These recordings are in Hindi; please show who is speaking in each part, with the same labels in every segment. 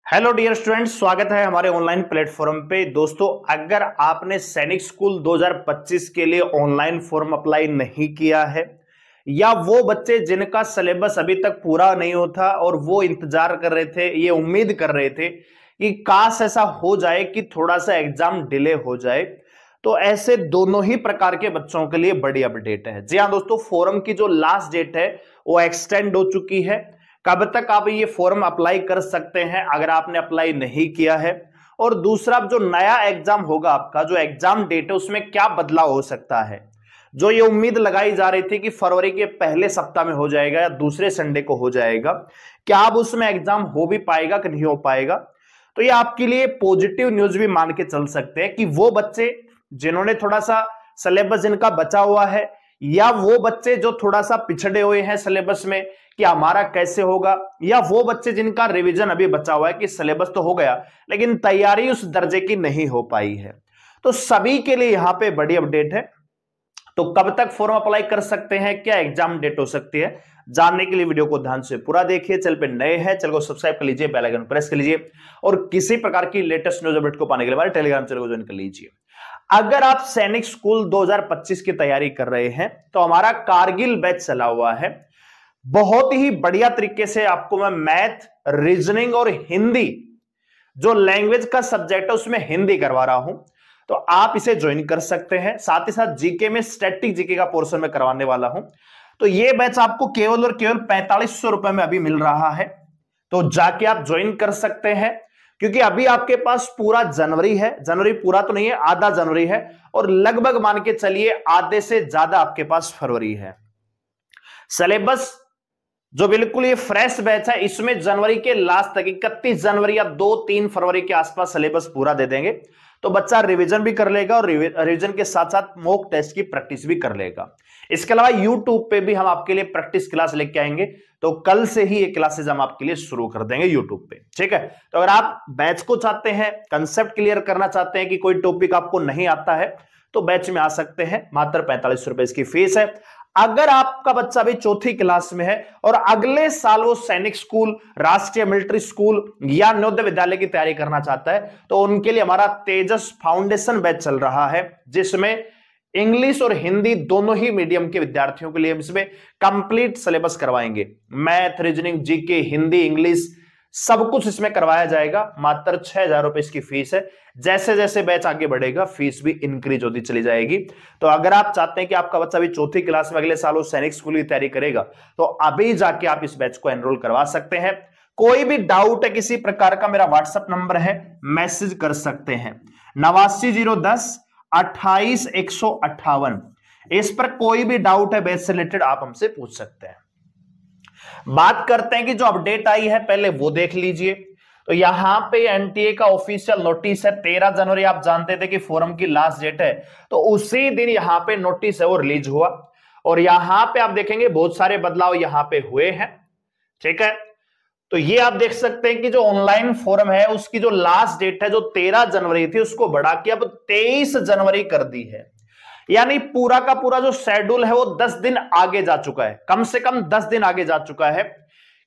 Speaker 1: हेलो डियर स्टूडेंट्स, स्वागत है हमारे ऑनलाइन प्लेटफॉर्म पे। दोस्तों, अगर आपने सैनिक स्कूल 2025 के लिए ऑनलाइन फॉर्म अप्लाई नहीं किया है या वो बच्चे जिनका सिलेबस अभी तक पूरा नहीं होता और वो इंतजार कर रहे थे, ये उम्मीद कर रहे थे कि काश ऐसा हो जाए कि थोड़ा सा एग्जाम डिले हो जाए, तो ऐसे दोनों ही प्रकार के बच्चों के लिए बड़ी अपडेट है। जी हाँ दोस्तों, फॉर्म की जो लास्ट डेट है वो एक्सटेंड हो चुकी है। कब तक आप ये फॉर्म अप्लाई कर सकते हैं अगर आपने अप्लाई नहीं किया है, और दूसरा जो नया एग्जाम होगा, आपका जो एग्जाम डेट है उसमें क्या बदलाव हो सकता है। जो ये उम्मीद लगाई जा रही थी कि फरवरी के पहले सप्ताह में हो जाएगा या दूसरे संडे को हो जाएगा, क्या अब उसमें एग्जाम हो भी पाएगा कि नहीं हो पाएगा। तो ये आपके लिए पॉजिटिव न्यूज भी मान के चल सकते हैं कि वो बच्चे जिन्होंने थोड़ा सा सिलेबस जिनका बचा हुआ है, या वो बच्चे जो थोड़ा सा पिछड़े हुए हैं सिलेबस में कि हमारा कैसे होगा, या वो बच्चे जिनका रिवीजन अभी बचा हुआ है कि सिलेबस तो हो गया लेकिन तैयारी उस दर्जे की नहीं हो पाई है, तो सभी के लिए यहां पे बड़ी अपडेट है। तो कब तक फॉर्म अप्लाई कर सकते हैं, क्या एग्जाम डेट हो सकती है, जानने के लिए वीडियो को ध्यान से पूरा देखिए। चैनल पे नए हैं, चैनल को सब्सक्राइब कर लीजिए, बेल आइकन प्रेस कर लीजिए और किसी प्रकार की लेटेस्ट न्यूज अपडेट को पाने के लिए हमारे टेलीग्राम चैनल को ज्वाइन कर लीजिए। अगर आप सैनिक स्कूल 2025 की तैयारी कर रहे हैं तो हमारा कारगिल बैच चला हुआ है। बहुत ही बढ़िया तरीके से आपको मैं मैथ, रीजनिंग और हिंदी, जो लैंग्वेज का सब्जेक्ट है उसमें हिंदी करवा रहा हूं, तो आप इसे ज्वाइन कर सकते हैं। साथ ही साथ जीके में स्टैटिक जीके का पोर्शन में करवाने वाला हूं। तो ये बैच आपको केवल और केवल 4500 रुपए में अभी मिल रहा है, तो जाके आप ज्वाइन कर सकते हैं। क्योंकि अभी आपके पास पूरा जनवरी है, जनवरी पूरा तो नहीं है, आधा जनवरी है, और लगभग मान के चलिए आधे से ज्यादा आपके पास फरवरी है। सिलेबस जो बिल्कुल ये फ्रेश बैच है, इसमें जनवरी के लास्ट तक 31 जनवरी या 2-3 फरवरी के आसपास सिलेबस पूरा दे देंगे, तो बच्चा रिवीजन भी कर लेगा और रिवीजन के साथ साथ मॉक टेस्ट की प्रैक्टिस भी कर लेगा। इसके अलावा यूट्यूब पे भी हम आपके लिए प्रैक्टिस क्लास लेके आएंगे, तो कल से ही ये क्लासेस हम आपके लिए शुरू कर देंगे यूट्यूब पे, ठीक है। तो अगर आप बैच को चाहते हैं, कंसेप्ट क्लियर करना चाहते हैं कि कोई टॉपिक आपको नहीं आता है, तो बैच में आ सकते हैं। मात्र 45 रुपए इसकी फीस है। अगर आपका बच्चा भी चौथी क्लास में है और अगले साल वो सैनिक स्कूल, राष्ट्रीय मिलिट्री स्कूल या नवोदय विद्यालय की तैयारी करना चाहता है, तो उनके लिए हमारा तेजस फाउंडेशन बैच चल रहा है, जिसमें इंग्लिश और हिंदी दोनों ही मीडियम के विद्यार्थियों के लिए इसमें कंप्लीट सिलेबस करवाएंगे। Math, reasoning, GK, Hindi, English सब कुछ इसमें करवाया जाएगा। मात्र 6000 रुपए इसकी फीस है। जैसे जैसे बैच आगे बढ़ेगा फीस भी इंक्रीज होती चली जाएगी। तो अगर आप चाहते हैं कि आपका बच्चा भी चौथी क्लास में अगले साल वो सैनिक स्कूल की तैयारी करेगा, तो अभी जाके आप इस बैच को एनरोल करवा सकते हैं। कोई भी डाउट है किसी प्रकार का, मेरा व्हाट्सएप नंबर है, मैसेज कर सकते हैं 8901102851। इस पर कोई भी डाउट है बैच से रिलेटेड आप हमसे पूछ सकते हैं। बात करते हैं कि जो अपडेट आई है पहले वो देख लीजिए। तो यहां पे एनटीए का ऑफिशियल नोटिस है। 13 जनवरी आप जानते थे कि फॉर्म की लास्ट डेट है, तो उसी दिन यहां पे नोटिस है वो रिलीज हुआ, और यहां पे आप देखेंगे बहुत सारे बदलाव यहां पे हुए हैं, ठीक है। तो ये आप देख सकते हैं कि जो ऑनलाइन फॉर्म है उसकी जो लास्ट डेट है, जो 13 जनवरी थी, उसको बढ़ा के अब 23 जनवरी कर दी है। यानी पूरा का पूरा जो शेड्यूल है वो 10 दिन आगे जा चुका है, कम से कम 10 दिन आगे जा चुका है।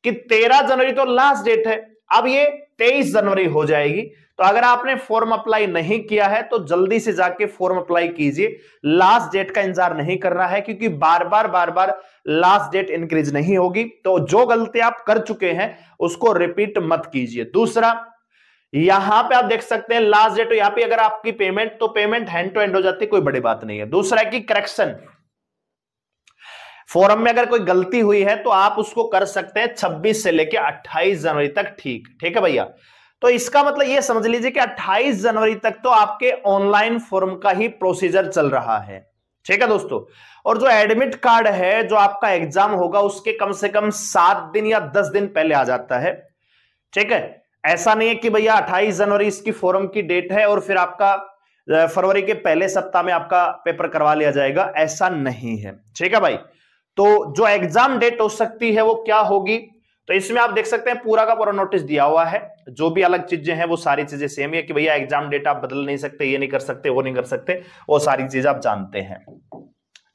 Speaker 1: कि 13 जनवरी तो लास्ट डेट है, अब ये 23 जनवरी हो जाएगी। तो अगर आपने फॉर्म अप्लाई नहीं किया है तो जल्दी से जाके फॉर्म अप्लाई कीजिए। लास्ट डेट का इंतजार नहीं करना है, क्योंकि बार बार लास्ट डेट इंक्रीज नहीं होगी। तो जो गलती आप कर चुके हैं उसको रिपीट मत कीजिए। दूसरा, यहां पे आप देख सकते हैं लास्ट डेट, तो यहां पे अगर आपकी पेमेंट, तो पेमेंट हैंड टू हैंड हो जाती है, कोई बड़ी बात नहीं है। दूसरा है कि करेक्शन, फॉर्म में अगर कोई गलती हुई है तो आप उसको कर सकते हैं 26 से लेकर 28 जनवरी तक, ठीक है भैया। तो इसका मतलब ये समझ लीजिए कि 28 जनवरी तक तो आपके ऑनलाइन फॉर्म का ही प्रोसीजर चल रहा है, ठीक है दोस्तों। और जो एडमिट कार्ड है, जो आपका एग्जाम होगा, उसके कम से कम 7 दिन या 10 दिन पहले आ जाता है, ठीक है। ऐसा नहीं है कि भैया 28 जनवरी इसकी फॉर्म की डेट है और फिर आपका फरवरी के पहले सप्ताह में आपका पेपर करवा लिया जाएगा, ऐसा नहीं है, ठीक है भाई। तो जो एग्जाम डेट हो सकती है वो क्या होगी, तो इसमें आप देख सकते हैं पूरा का पूरा नोटिस दिया हुआ है। जो भी अलग चीजें हैं वो सारी चीजें सेम है कि भैया एग्जाम डेट आप बदल नहीं सकते, ये नहीं कर सकते, वो नहीं कर सकते, वो सारी चीजें आप जानते हैं,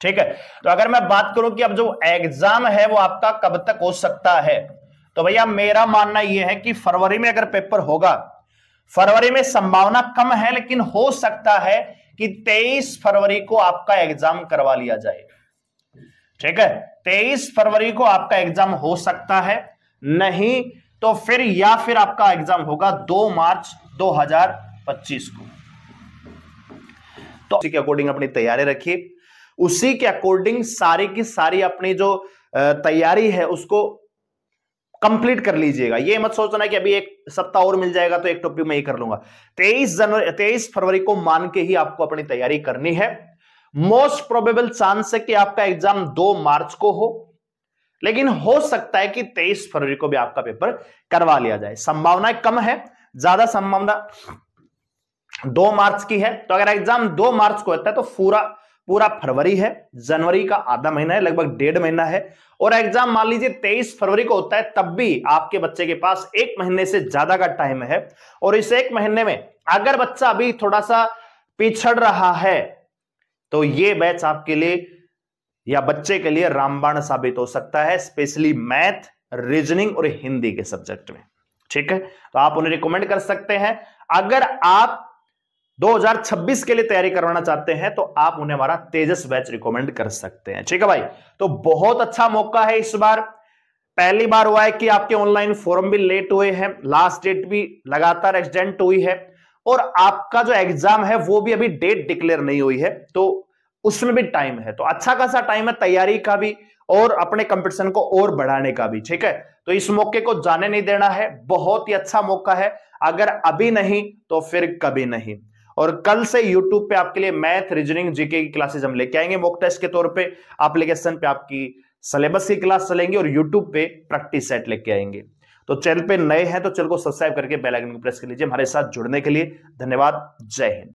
Speaker 1: ठीक है। तो अगर मैं बात करूं कि अब जो एग्जाम है वो आपका कब तक हो सकता है, तो भैया मेरा मानना यह है कि फरवरी में अगर पेपर होगा, फरवरी में संभावना कम है, लेकिन हो सकता है कि 23 फरवरी को आपका एग्जाम करवा लिया जाए। ठीक है, 23 फरवरी को आपका एग्जाम हो सकता है, नहीं तो फिर या फिर आपका एग्जाम होगा 2 मार्च 2025 को। तो उसी के अकॉर्डिंग अपनी तैयारी रखिए, उसी के अकॉर्डिंग सारी की सारी अपनी जो तैयारी है उसको कंप्लीट कर लीजिएगा। ये मत सोचना कि अभी एक सप्ताह और मिल जाएगा तो एक टॉपिक में ही कर लूंगा। 23 फरवरी को मान के ही आपको अपनी तैयारी करनी है। मोस्ट प्रोबेबल चांस है कि आपका एग्जाम 2 मार्च को हो, लेकिन हो सकता है कि 23 फरवरी को भी आपका पेपर करवा लिया जाए। संभावना कम है, ज्यादा संभावना 2 मार्च की है। तो अगर एग्जाम 2 मार्च को होता है तो पूरा फरवरी है, जनवरी का आधा महीना है, लगभग 1.5 महीना है। और एग्जाम मान लीजिए 23 फरवरी को होता है, तब भी आपके बच्चे के पास 1 महीने से ज्यादा का टाइम है। और इस 1 महीने में अगर बच्चा अभी थोड़ा सा पिछड़ रहा है तो ये बैच आपके लिए या बच्चे के लिए रामबाण साबित हो सकता है, स्पेशली मैथ, रीजनिंग और हिंदी के सब्जेक्ट में। ठीक है, तो आप उन्हें रिकमेंड कर सकते हैं। अगर आप 2026 के लिए तैयारी करवाना चाहते हैं तो आप उन्हें हमारा तेजस बैच रिकमेंड कर सकते हैं। ठीक है भाई, तो बहुत अच्छा मौका है इस बार। पहली बार हुआ है कि आपके ऑनलाइन फॉर्म भी लेट हुए हैं, लास्ट डेट भी लगातार एक्सटेंड हुई है, और आपका जो एग्जाम है वो भी अभी डेट डिक्लेयर नहीं हुई है, तो उसमें भी टाइम है। तो अच्छा खासा टाइम है तैयारी का भी और अपने कंपटीशन को और बढ़ाने का भी। ठीक है, तो इस मौके को जाने नहीं देना है, बहुत ही अच्छा मौका है। अगर अभी नहीं तो फिर कभी नहीं। और कल से YouTube पे आपके लिए मैथ, रीजनिंग, जीके की क्लासेस हम लेके आएंगे मॉक टेस्ट के तौर पे। एप्लीकेशन पे आपकी सिलेबस की क्लास चलेंगी और YouTube पे प्रैक्टिस सेट लेके आएंगे। तो चैनल पे नए हैं तो चैनल को सब्सक्राइब करके बेल आइकन को प्रेस कर लीजिए। हमारे साथ जुड़ने के लिए धन्यवाद। जय हिंद।